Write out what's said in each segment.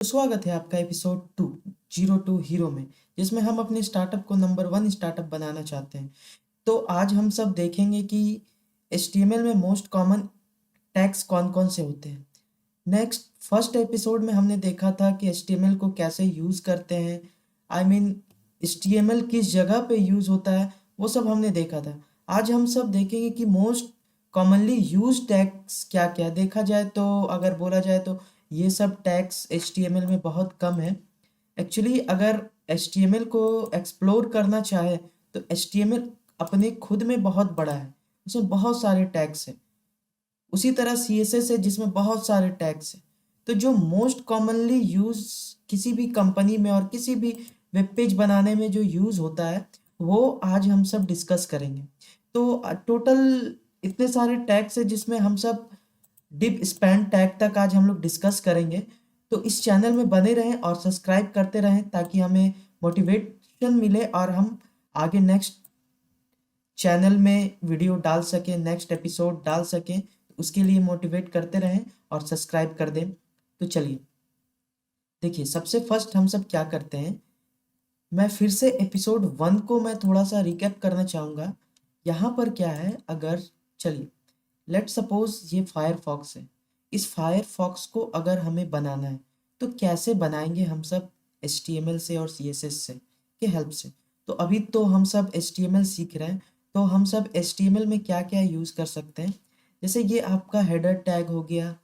तो स्वागत है आपका एपिसोड 202 हीरो में, जिसमें हम अपने स्टार्टअप को नंबर 1 स्टार्टअप बनाना चाहते हैं। तो आज हम सब देखेंगे कि HTML में मोस्ट कॉमन टैग्स कौन-कौन से होते हैं। नेक्स्ट फर्स्ट एपिसोड में हमने देखा था कि HTML को कैसे यूज़ करते हैं, आई मीन HTML किस जगह पे यूज़ होता है, वो सब हमने देखा था। आज हम सब देखेंगे कि मोस्ट कॉमनली यूज्ड टैग्स क्या-क्या है। देखा जाए तो अगर बोला जाए तो ये सब टैग्स HTML में बहुत कम है। एक्चुअली अगर HTML को एक्सप्लोर करना चाहे तो HTML अपने खुद में बहुत बड़ा है, उसमें बहुत सारे टैग्स हैं। उसी तरह CSS है जिसमें बहुत सारे टैग्स हैं। तो जो मोस्ट कॉमनली यूज़ किसी भी कंपनी में और किसी भी वेब पेज बनाने में जो यूज़ होता है, वो आज हम सब डिस्कस करेंगे। तो टोटल इतने सारे टैग्स हैं जिसमें हम सब डिव स्पैन टैग तक आज हम लोग डिस्कस करेंगे। तो इस चैनल में बने रहें और सब्सक्राइब करते रहें ताकि हमें मोटिवेशन मिले और हम आगे नेक्स्ट चैनल में वीडियो डाल सकें, नेक्स्ट एपिसोड डाल सकें। उसके लिए मोटिवेट करते रहें और सब्सक्राइब कर दें। तो चलिए देखिए, सबसे फर्स्ट हम सब क्या करते हैं, मैं फिर से एपिसोड 1 को मैं थोड़ा सा रिकैप करना चाहूँगा। यहाँ पर क्या है, अगर चलिए लेट्स सपोज ये फायरफॉक्स है। इस फायरफॉक्स को अगर हमें बनाना है तो कैसे बनाएंगे हम सब HTML से और CSS से के हेल्प से। तो अभी तो हम सब HTML सीख रहे हैं, तो हम सब HTML में क्या क्या यूज़ कर सकते हैं। जैसे ये आपका हेडर टैग हो गया,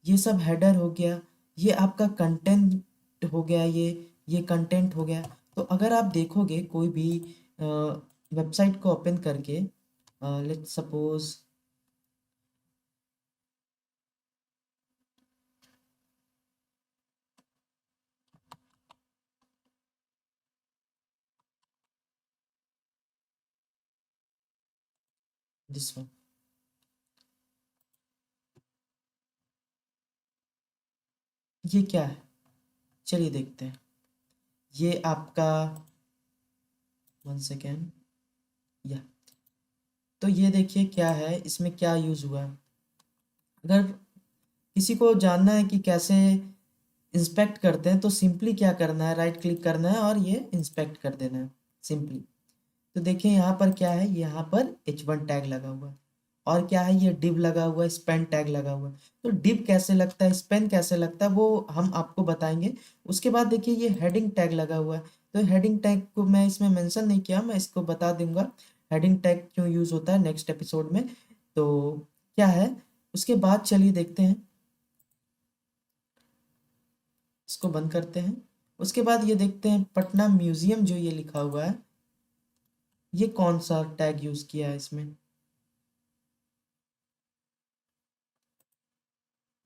ये सब हेडर हो गया, ये आपका कंटेंट हो गया, ये कंटेंट हो गया। तो अगर आप देखोगे कोई भी वेबसाइट को ओपन करके, लेट्स सपोज दिस वन, ये क्या है, चलिए देखते हैं। ये आपका 1 सेकेंड, या तो ये देखिए क्या है, इसमें क्या यूज़ हुआ है। अगर किसी को जानना है कि कैसे इंस्पेक्ट करते हैं तो सिंपली क्या करना है, राइट क्लिक करना है और ये इंस्पेक्ट कर देना है सिंपली। तो देखिए यहाँ पर क्या है, यहाँ पर H1 टैग लगा हुआ है और क्या है, ये डिव लगा हुआ है, स्पेन टैग लगा हुआ है। तो डिव कैसे लगता है, स्पेन कैसे लगता है, वो हम आपको बताएंगे। उसके बाद देखिए ये हेडिंग टैग लगा हुआ है। तो हेडिंग टैग को मैं इसमें मेंशन नहीं किया, मैं इसको बता दूंगा हेडिंग टैग क्यों यूज़ होता है नेक्स्ट एपिसोड में। तो क्या है, उसके बाद चलिए देखते हैं, इसको बंद करते हैं। उसके बाद ये देखते हैं पटना म्यूजियम जो ये लिखा हुआ है, ये कौन सा टैग यूज़ किया है इसमें।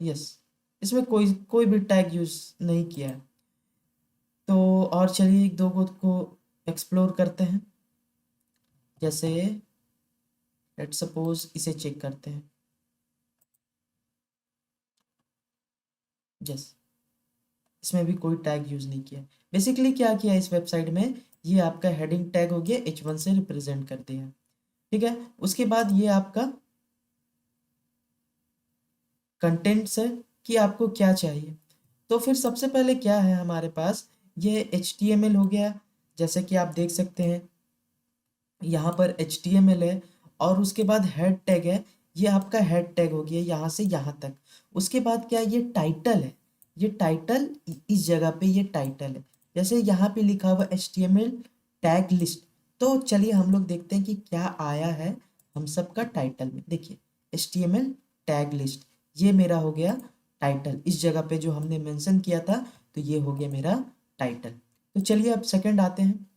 यस, इसमें कोई कोई भी टैग यूज़ नहीं किया है। तो और चलिए एक दो को एक्सप्लोर करते हैं। जैसे लेट सपोज इसे चेक करते हैं। यस, इसमें भी कोई टैग यूज़ नहीं किया। बेसिकली क्या किया इस वेबसाइट में, ये आपका हेडिंग टैग हो गया, H1 से रिप्रेजेंट कर दिया। ठीक है, उसके बाद ये आपका कंटेंट्स है कि आपको क्या चाहिए। तो फिर सबसे पहले क्या है हमारे पास, ये HTML हो गया, जैसे कि आप देख सकते हैं यहाँ पर HTML है। और उसके बाद हेड टैग है, ये आपका हेड टैग हो गया यहाँ से यहाँ तक। उसके बाद क्या है, ये टाइटल है, ये टाइटल इस जगह पे ये टाइटल है। जैसे यहाँ पे लिखा हुआ HTML टैग लिस्ट। तो चलिए हम लोग देखते हैं कि क्या आया है हम सबका टाइटल में। देखिए HTML टैग लिस्ट, ये मेरा हो गया टाइटल, इस जगह पे जो हमने मेंशन किया था, तो ये हो गया मेरा टाइटल। तो चलिए अब सेकंड आते हैं।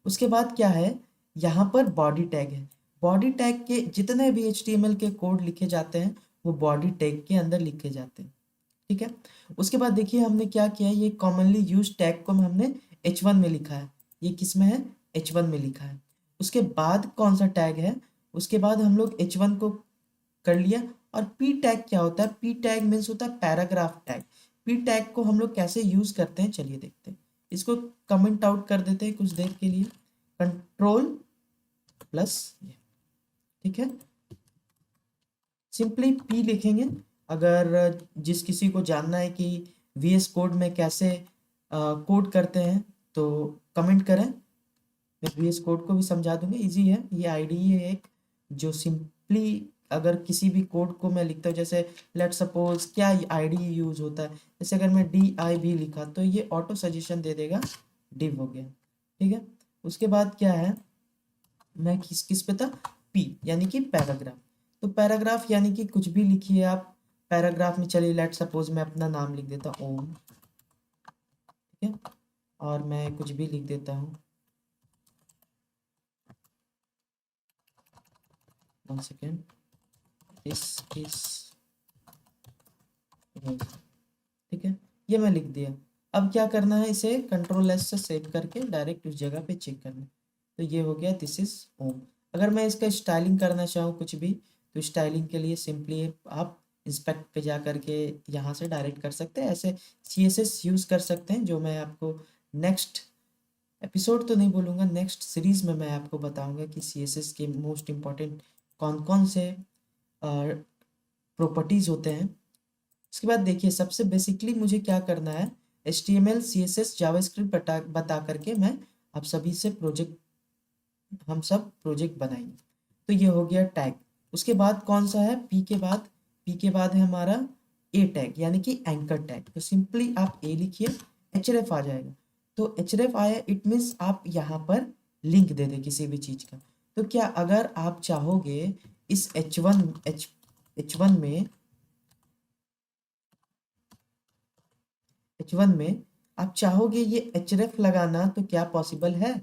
उसके बाद क्या है, यहाँ पर बॉडी टैग है। बॉडी टैग के जितने भी HTML के कोड लिखे जाते हैं वो बॉडी टैग के अंदर लिखे जाते हैं। ठीक है, उसके बाद देखिए हमने क्या किया है, ये कॉमनली यूज टैग को हमने H1 में लिखा है। ये किस में है, H1 में लिखा है। उसके बाद कौन सा टैग है, उसके बाद हम लोग H1 को कर लिया। और पी टैग क्या होता है, पी टैग मीन्स होता है पैराग्राफ टैग। पी टैग को हम लोग कैसे यूज करते हैं, चलिए देखते हैं। इसको कमेंट आउट कर देते हैं कुछ देर के लिए, कंट्रोल प्लस, ठीक है, सिंपली पी लिखेंगे। अगर जिस किसी को जानना है कि VS कोड में कैसे कोड करते हैं तो कमेंट करें, मैं VS कोड को भी समझा दूंगा। इजी है, ये IDE है एक, जो सिंपली अगर किसी भी कोड को मैं लिखता हूँ, जैसे लेट सपोज क्या IDE यूज होता है, जैसे अगर मैं DIV लिखा तो ये ऑटो सजेशन दे देगा, डिव हो गया, ठीक है। उसके बाद क्या है, मैं किस किस पे था, P यानी कि पैराग्राफ। तो पैराग्राफ यानी कि कुछ भी लिखिए आप पैराग्राफ में। चलिए लेट सपोज मैं अपना नाम लिख देता हूँ ओम, ठीक है, और मैं कुछ भी लिख देता हूँ, 1 सेकेंड, दिस इज, ठीक है, ये मैं लिख दिया। अब क्या करना है, इसे कंट्रोल S से सेव करके डायरेक्ट उस जगह पे चेक करना है। तो ये हो गया दिस इज ओम। अगर मैं इसका स्टाइलिंग करना चाहूँ कुछ भी, तो स्टाइलिंग के लिए सिंपली आप इंस्पेक्ट पे जा करके यहाँ से डायरेक्ट कर सकते हैं। ऐसे CSS यूज़ कर सकते हैं, जो मैं आपको नेक्स्ट एपिसोड तो नहीं बोलूँगा, नेक्स्ट सीरीज में मैं आपको बताऊँगा कि CSS के मोस्ट इम्पॉर्टेंट कौन कौन से प्रॉपर्टीज़ होते हैं। उसके बाद देखिए सबसे बेसिकली मुझे क्या करना है, HTML CSS जावास्क्रिप्ट बता करके मैं आप सभी से हम सब प्रोजेक्ट बनाएंगे। तो ये हो गया टैग। उसके बाद कौन सा है, P के बाद है हमारा A टैग यानी कि एंकर टैग। तो सिंपली आप A लिखिए, href आ जाएगा। तो href आया, इट मीन्स आप यहाँ पर लिंक दे दें किसी भी चीज़ का। तो क्या अगर आप चाहोगे इस H1 में H1 में आप चाहोगे ये href लगाना, तो क्या पॉसिबल है,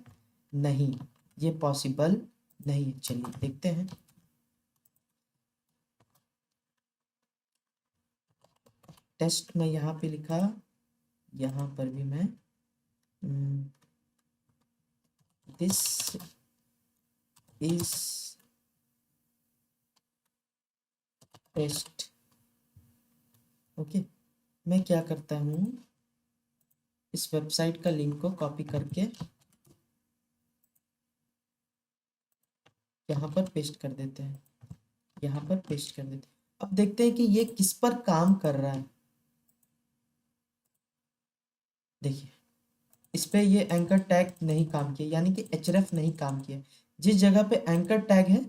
नहीं, ये पॉसिबल नहीं है। चलिए देखते हैं। टेस्ट में यहाँ पे लिखा, यहाँ पर भी मैं दिस इज टेस्ट, ओके। मैं क्या करता हूँ, इस वेबसाइट का लिंक को कॉपी करके यहाँ पर पेस्ट कर देते हैं, यहाँ पर पेस्ट कर देते हैं। अब देखते हैं कि ये किस पर काम कर रहा है। देखिए इस पे ये एंकर टैग नहीं काम किया, यानी कि href नहीं काम किया। जिस जगह पे एंकर टैग है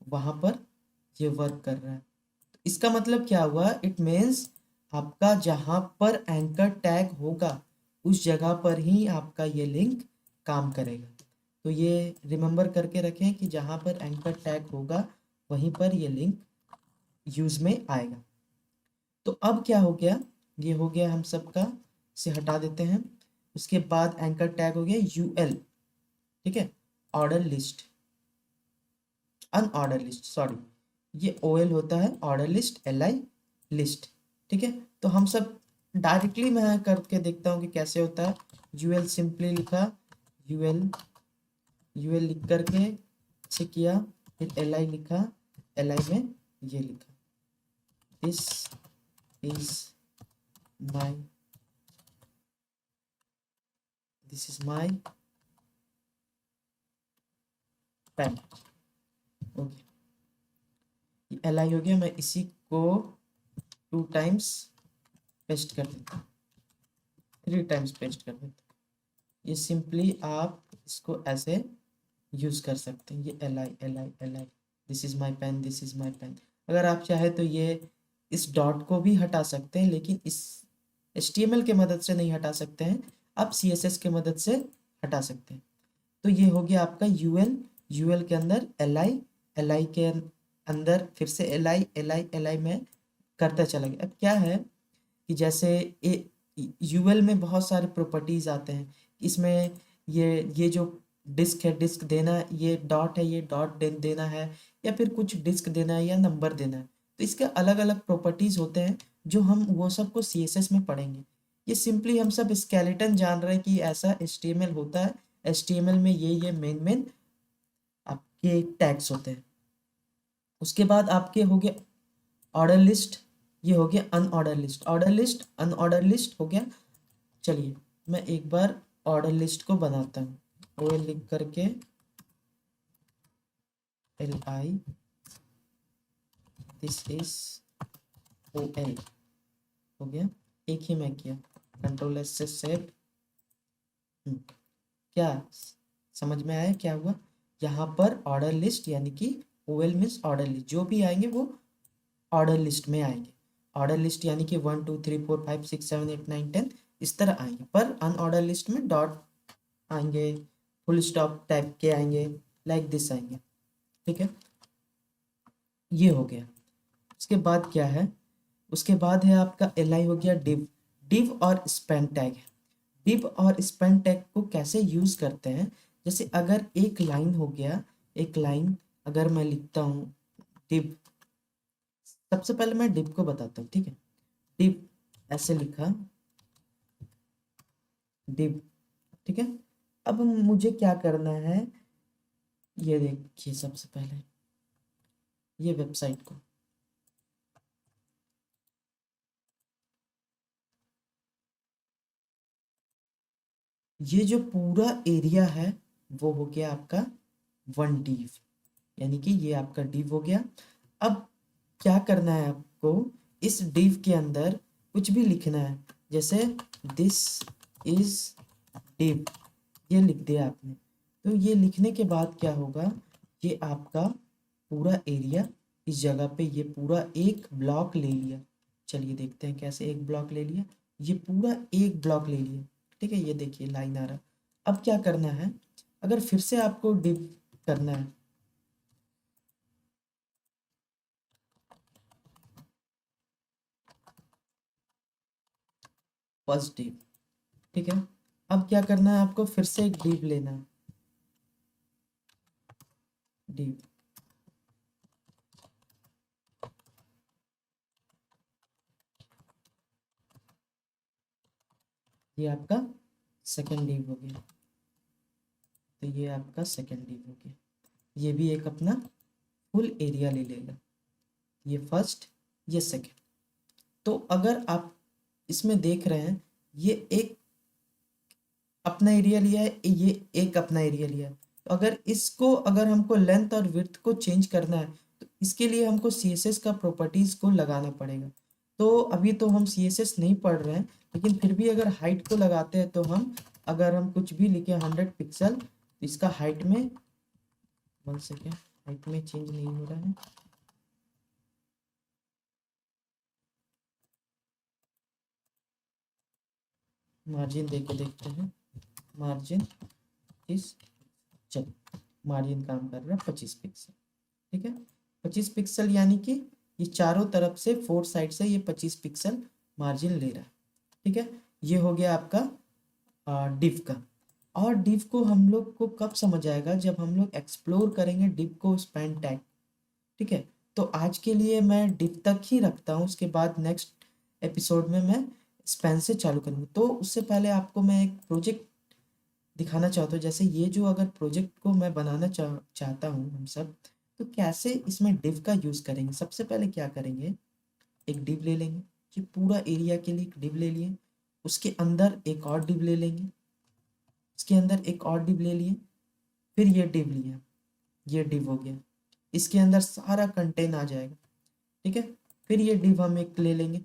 वहां पर ये वर्क कर रहा है। तो इसका मतलब क्या हुआ, इट मीन्स आपका जहां पर एंकर टैग होगा उस जगह पर ही आपका ये लिंक काम करेगा। तो ये रिमेंबर करके रखें कि जहां पर एंकर टैग होगा वहीं पर ये लिंक यूज में आएगा। तो अब क्या हो गया, ये हो गया हम सबका, से हटा देते हैं। उसके बाद एंकर टैग हो गया UL, ठीक है, order list, unordered list, sorry, ये OL होता है, ऑर्डर लिस्ट LI लिस्ट, ठीक है। तो हम सब डायरेक्टली मैं करके देखता हूँ कि कैसे होता है। UL सिंपली लिखा, UL लिख करके से किया, फिर LI लिखा, LI में ये लिखा, this is my, this is my pen, okay. LI हो गया, मैं इसी को 2 टाइम्स पेस्ट कर देता हूँ, 3 टाइम्स पेस्ट कर देता हूँ। ये सिंपली आप इसको ऐसे यूज कर सकते हैं, ये LI, this is my pen, this is my pen. अगर आप चाहे तो ये इस डॉट को भी हटा सकते हैं, लेकिन इस HTML के मदद से नहीं हटा सकते हैं, आप CSS के मदद से हटा सकते हैं। तो ये हो गया आपका UL के अंदर LI के अंदर फिर से LI में करता चला गया। अब क्या है कि जैसे UL में बहुत सारे प्रॉपर्टीज आते हैं, इसमें ये जो डिस्क है, डिस्क देना, ये डॉट है, ये डॉट देना है, या फिर कुछ डिस्क देना है या नंबर देना है। तो इसके अलग अलग प्रॉपर्टीज होते हैं, जो हम वो सब को CSS में पढ़ेंगे। ये सिंपली हम सब स्केलेटन जान रहे हैं कि ऐसा HTML होता है, HTML में ये मेन आपके टैग्स होते हैं। उसके बाद आपके हो गया ऑर्डर लिस्ट, ये हो गया अनऑर्डर लिस्ट, अनऑर्डर लिस्ट हो गया। चलिए मैं एक बार ऑर्डर लिस्ट को बनाता हूँ, OL लिख करके LI, दिस इज OL हो गया। एक ही मैं किया, कंट्रोल एस से सेव। क्या समझ में आया क्या हुआ? यहाँ पर ऑर्डर लिस्ट यानी कि ओएल मीन्स ऑर्डर लिस्ट, जो भी आएंगे वो ऑर्डर लिस्ट में आएंगे। ऑर्डर लिस्ट यानी कि 1 2 3 4 5 6 7 8 9 10 इस तरह आएंगे, पर अनऑर्डर लिस्ट में डॉट आएंगे, फुल स्टॉप टाइप के आएंगे, लाइक दिस आएंगे। ठीक है, ये हो गया। उसके बाद क्या है? उसके बाद है आपका एल हो गया डिव। डिव और स्पेन टैग है। डिव और स्पेन टैग को कैसे यूज करते हैं? जैसे अगर एक लाइन हो गया, एक लाइन अगर मैं लिखता हूँ डिव, सबसे पहले मैं डिव को बताता हूँ। ठीक है, डिव ऐसे लिखा डिव। ठीक है, अब मुझे क्या करना है, ये देखिए सबसे पहले ये वेबसाइट को, ये जो पूरा एरिया है वो हो गया आपका वन डिव, यानी कि ये आपका डिव हो गया। अब क्या करना है आपको, इस डिव के अंदर कुछ भी लिखना है, जैसे दिस इज डिव, ये लिख दिया आपने। तो ये लिखने के बाद क्या होगा, ये आपका पूरा एरिया इस जगह पे ये पूरा एक ब्लॉक ले लिया। चलिए देखते हैं कैसे एक ब्लॉक ले लिया, ये पूरा एक ब्लॉक ले लिया। ठीक है, ये देखिए लाइन आ रहा। अब क्या करना है, अगर फिर से आपको डिव करना है, फर्स्ट डिव। ठीक है, अब क्या करना है आपको, फिर से एक डिव लेना है, डिव, ये आपका सेकंड डिव हो गया। तो ये आपका सेकंड डिव हो गया, ये भी एक अपना फुल एरिया ले लेगा, ये फर्स्ट ये सेकंड। तो अगर आप इसमें देख रहे हैं, ये एक अपना एरिया लिया है, ये एक अपना एरिया लिया है। तो अगर इसको, अगर हमको लेंथ और विड्थ को चेंज करना है, तो इसके लिए हमको सीएसएस का प्रॉपर्टीज को लगाना पड़ेगा। तो अभी तो हम सीएसएस नहीं पढ़ रहे हैं, लेकिन फिर भी अगर हाइट को लगाते हैं तो हम, अगर हम कुछ भी लिखे 100 पिक्सल, तो इसका हाइट में 1 सेकेंड, हाइट में चेंज नहीं हो रहा है, मार्जिन दे के देखते हैं। मार्जिन इस, चल मार्जिन काम कर रहा है 25 पिक्सल। ठीक है, 25 पिक्सल यानी कि ये चारों तरफ से, फोर साइड से ये 25 पिक्सल मार्जिन ले रहा है। ठीक है, ये हो गया आपका डिव का। और डिव को हम लोग को कब समझ आएगा, जब हम लोग एक्सप्लोर करेंगे डिव को स्पैन टैग। ठीक है, तो आज के लिए मैं डिव तक ही रखता हूँ, उसके बाद नेक्स्ट एपिसोड में मैं स्पैन से चालू करूँगा। तो उससे पहले आपको मैं एक प्रोजेक्ट दिखाना चाहता हूँ। जैसे ये जो अगर प्रोजेक्ट को मैं बनाना चाहता हूँ हम सब, तो कैसे इसमें डिव का यूज़ करेंगे। सबसे पहले क्या करेंगे, एक डिव ले लेंगे, ये पूरा एरिया के लिए एक डिव ले लिए, उसके अंदर एक और डिव ले लेंगे, उसके अंदर एक और डिव ले लिए, फिर ये डिव लिया, ये डिव हो गया, इसके अंदर सारा कंटेंट आ जाएगा। ठीक है, फिर ये डिव हम एक ले लेंगे,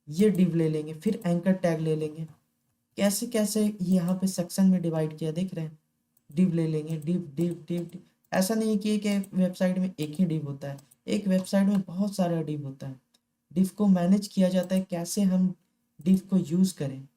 ये डिव ले लेंगे, फिर एंकर टैग ले लेंगे। कैसे कैसे ये यहाँ पे सेक्शन में डिवाइड किया देख रहे हैं, डिव ले लेंगे, डिव डिव डिव डिव। ऐसा नहीं है कि एक वेबसाइट में एक ही डिव होता है, एक वेबसाइट में बहुत सारा डिव होता है। डिव को मैनेज किया जाता है, कैसे हम डिव को यूज़ करें,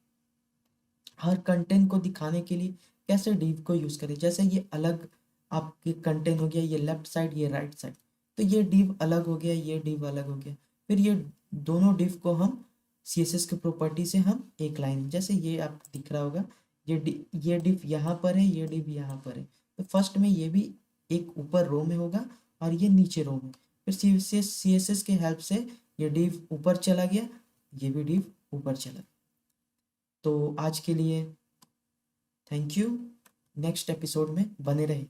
हर कंटेंट को दिखाने के लिए कैसे डिव को यूज़ करें। जैसे ये अलग आपके कंटेंट हो गया, ये लेफ्ट साइड ये राइट साइड, तो ये डिव अलग हो गया, ये डिव अलग हो गया। फिर ये दोनों डिव को हम सीएसएस के प्रॉपर्टी से हम एक लाइन, जैसे ये आप दिख रहा होगा, ये डिव यहाँ पर है, ये डिव यहाँ पर है। तो फर्स्ट में ये भी एक ऊपर रो में होगा और ये नीचे रो में। फिर सीएसएस के हेल्प से ये डिव ऊपर चला गया, ये भी डिव ऊपर चला गया। तो आज के लिए थैंक यू, नेक्स्ट एपिसोड में बने रहे।